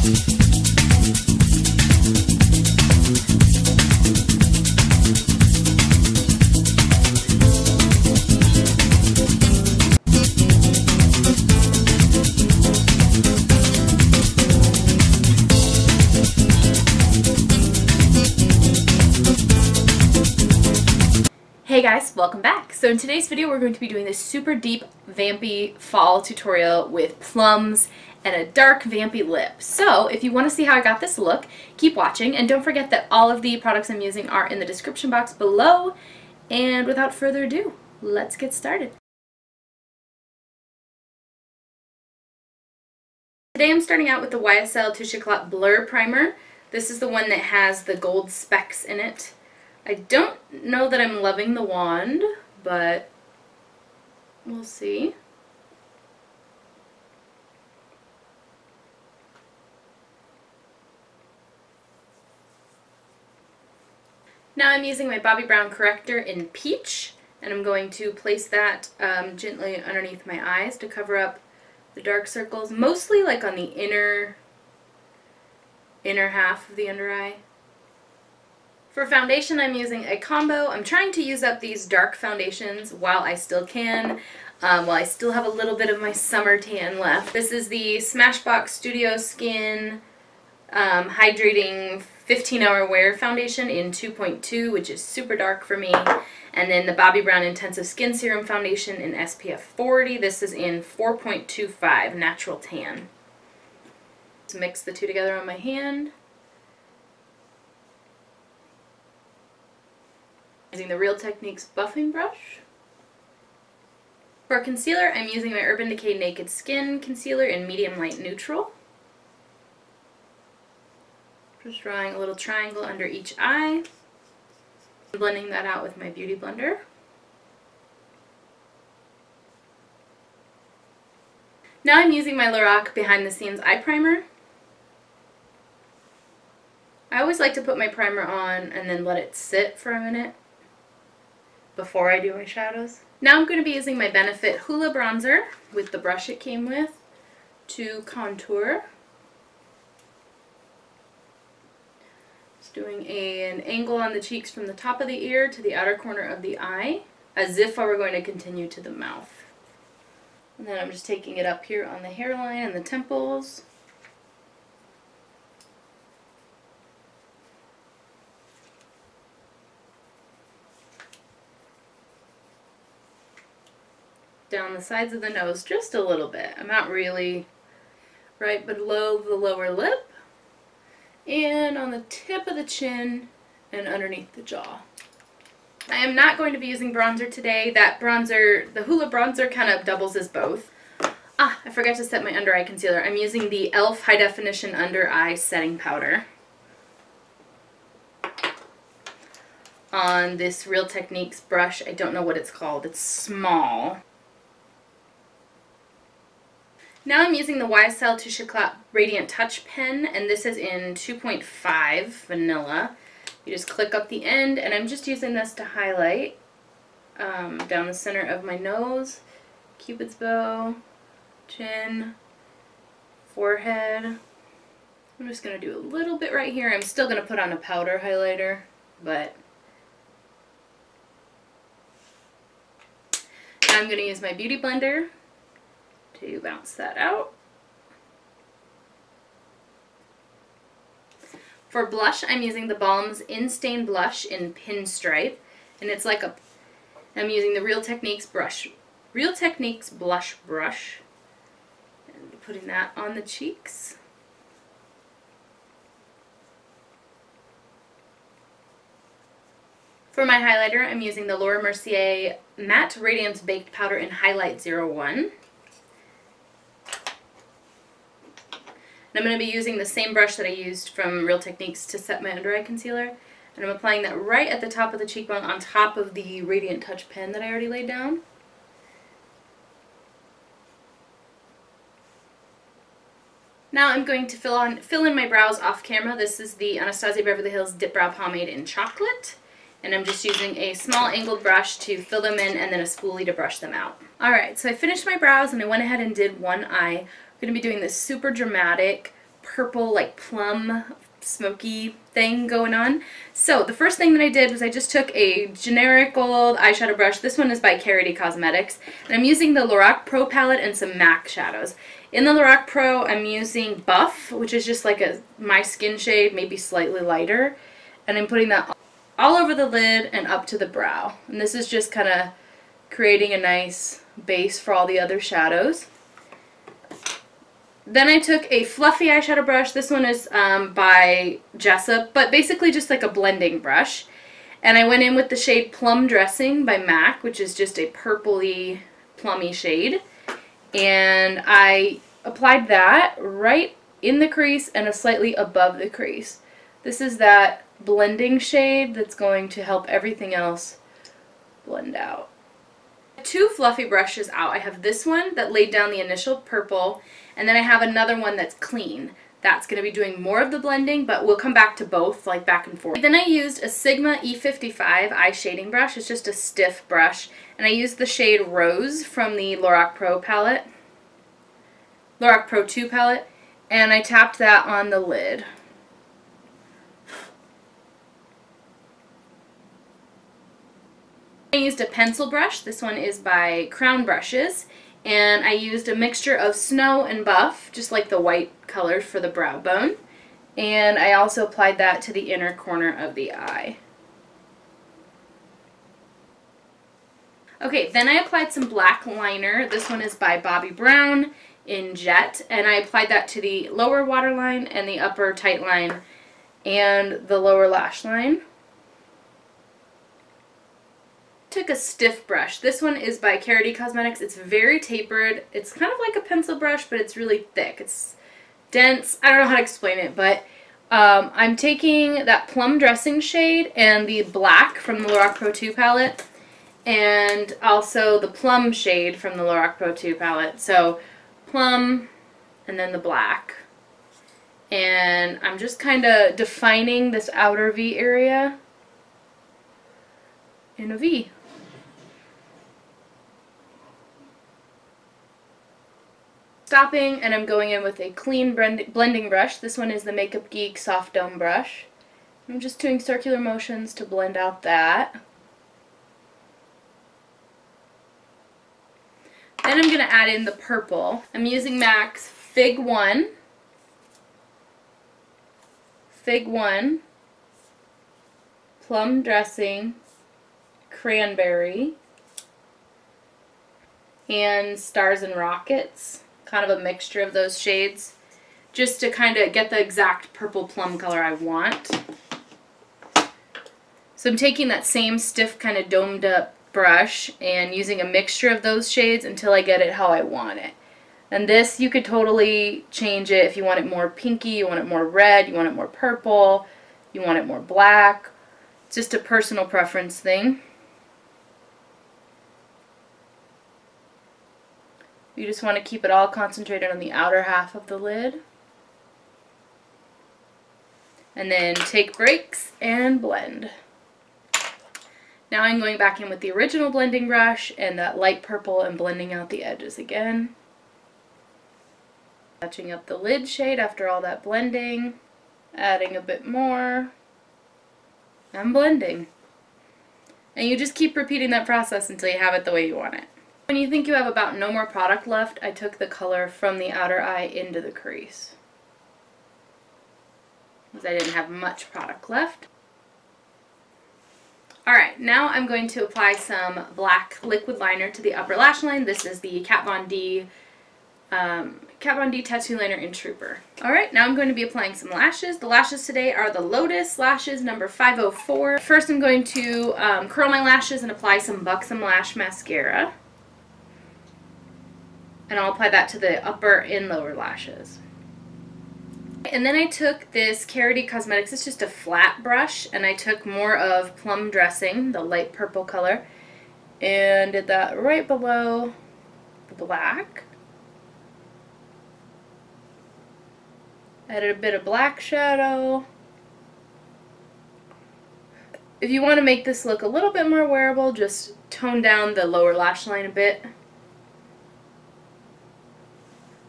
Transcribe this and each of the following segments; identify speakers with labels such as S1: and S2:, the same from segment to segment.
S1: Hey guys, welcome back. So in today's video we're going to be doing this super deep Vampy fall tutorial with plums and a dark Vampy lip. So if you want to see how I got this look, keep watching, and don't forget that all of the products I'm using are in the description box below. And without further ado, let's get started. Today I'm starting out with the YSL Touche Éclat Blur Primer. This is the one that has the gold specks in it. I don't know that I'm loving the wand, but we'll see. Now I'm using my Bobbi Brown corrector in Peach, and I'm going to place that gently underneath my eyes to cover up the dark circles, mostly like on the inner half of the under eye. For foundation, I'm using a combo. I'm trying to use up these dark foundations while I still can, while I still have a little bit of my summer tan left. This is the Smashbox Studio Skin Hydrating 15-Hour Wear Foundation in 2.2, which is super dark for me. And then the Bobbi Brown Intensive Skin Serum Foundation in SPF 40. This is in 4.25 Natural Tan. Let's mix the two together on my hand. Using the Real Techniques buffing brush. For concealer, I'm using my Urban Decay Naked Skin Concealer in medium light neutral. Just drawing a little triangle under each eye. Blending that out with my Beauty Blender. Now I'm using my Lorac Behind the Scenes Eye Primer. I always like to put my primer on and then let it sit for a minute before I do my shadows. Now I'm going to be using my Benefit Hoola Bronzer with the brush it came with to contour. Just doing an angle on the cheeks from the top of the ear to the outer corner of the eye, as if I were going to continue to the mouth. And then I'm just taking it up here on the hairline and the temples. Down the sides of the nose just a little bit. I'm not really right below the lower lip, and on the tip of the chin and underneath the jaw. I am not going to be using bronzer today. That bronzer, the Hoola bronzer, kind of doubles as both. Ah, I forgot to set my under eye concealer. I'm using the e.l.f. High Definition Under Eye Setting Powder on this Real Techniques brush. I don't know what it's called. It's small. Now I'm using the YSL Touche Éclat Radiant Touch Pen, and this is in 2.5 Vanilla. You just click up the end, and I'm just using this to highlight down the center of my nose, Cupid's bow, chin, forehead. I'm just going to do a little bit right here. I'm still going to put on a powder highlighter, but now I'm going to use my Beauty Blender to bounce that out. For blush, I'm using the Balm's In-Stain Blush in Pinstripe, and it's like I'm using the Real Techniques blush brush, and putting that on the cheeks. For my highlighter, I'm using the Laura Mercier Matte Radiance Baked Powder in Highlight 01. And I'm going to be using the same brush that I used from Real Techniques to set my under eye concealer. And I'm applying that right at the top of the cheekbone on top of the Radiant Touch pen that I already laid down. Now I'm going to fill in my brows off camera. This is the Anastasia Beverly Hills Dip Brow Pomade in Chocolate. And I'm just using a small angled brush to fill them in and then a spoolie to brush them out. Alright, so I finished my brows and I went ahead and did one eye. I'm going to be doing this super dramatic purple, like plum, smoky thing going on. So the first thing that I did was I just took a generic old eyeshadow brush. This one is by Karity Cosmetics, and I'm using the Lorac Pro palette and some MAC shadows. In the Lorac Pro, I'm using Buff, which is just like my skin shade, maybe slightly lighter, and I'm putting that all over the lid and up to the brow. And this is just kind of creating a nice base for all the other shadows. Then I took a fluffy eyeshadow brush. This one is by Jessup, but basically just like a blending brush. And I went in with the shade Plum Dressing by MAC, which is just a purpley, plummy shade. And I applied that right in the crease and slightly above the crease. This is that blending shade that's going to help everything else blend out. Two fluffy brushes out. I have this one that laid down the initial purple, and then I have another one that's clean. That's going to be doing more of the blending, but we'll come back to both, like back and forth. Then I used a Sigma E55 eye shading brush. It's just a stiff brush, and I used the shade Rose from the Lorac Pro palette, Lorac Pro 2 palette, and I tapped that on the lid. I used a pencil brush. This one is by Crown Brushes, and I used a mixture of Snow and Buff, just like the white color for the brow bone, and I also applied that to the inner corner of the eye. Okay, then I applied some black liner. This one is by Bobbi Brown in Jet, and I applied that to the lower waterline and the upper tight line and the lower lash line. Took a stiff brush. This one is by Karity Cosmetics. It's very tapered. It's kind of like a pencil brush, but it's really thick. It's dense. I don't know how to explain it, but I'm taking that Plum Dressing shade and the black from the Lorac Pro 2 palette, and also the plum shade from the Lorac Pro 2 palette. So plum and then the black. And I'm just kind of defining this outer V area in a V. Stopping, and I'm going in with a clean blending brush. This one is the Makeup Geek Soft Dome brush. I'm just doing circular motions to blend out that. Then I'm going to add in the purple. I'm using MAC's Fig 1, Plum Dressing, Cranberry, and Stars and Rockets. Kind of a mixture of those shades, just to kind of get the exact purple plum color I want. So I'm taking that same stiff kind of domed up brush and using a mixture of those shades until I get it how I want it. And this, you could totally change it if you want it more pinky, you want it more red, you want it more purple, you want it more black. It's just a personal preference thing. You just want to keep it all concentrated on the outer half of the lid. And then take breaks and blend. Now I'm going back in with the original blending brush and that light purple and blending out the edges again. Touching up the lid shade after all that blending. Adding a bit more. And blending. And you just keep repeating that process until you have it the way you want it. When you think you have about no more product left, I took the color from the outer eye into the crease, because I didn't have much product left. Alright, now I'm going to apply some black liquid liner to the upper lash line. This is the Kat Von D Tattoo Liner in Trooper. Alright, now I'm going to be applying some lashes. The lashes today are the Lotus Lashes number 504. First I'm going to curl my lashes and apply some Buxom Lash Mascara. And I'll apply that to the upper and lower lashes. And then I took this Karity Cosmetics, it's just a flat brush, and I took more of Plum Dressing, the light purple color, and did that right below the black. Added a bit of black shadow. If you want to make this look a little bit more wearable, just tone down the lower lash line a bit.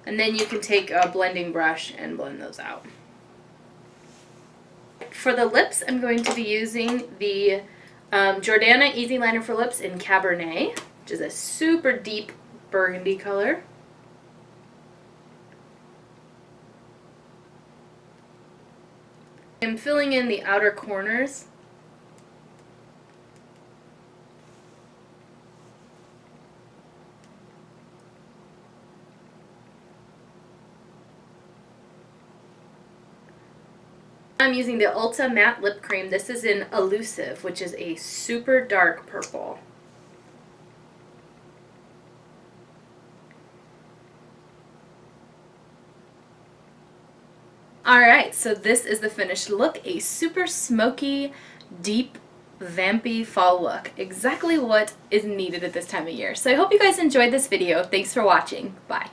S1: And then you can take a blending brush and blend those out. For the lips, I'm going to be using the Jordana Easy Liner for Lips in Cabernet, which is a super deep burgundy color. I'm filling in the outer corners. I'm using the Ulta Matte Lip Cream. This is in Elusive, which is a super dark purple. Alright, so this is the finished look. A super smoky, deep, vampy fall look. Exactly what is needed at this time of year. So I hope you guys enjoyed this video. Thanks for watching. Bye.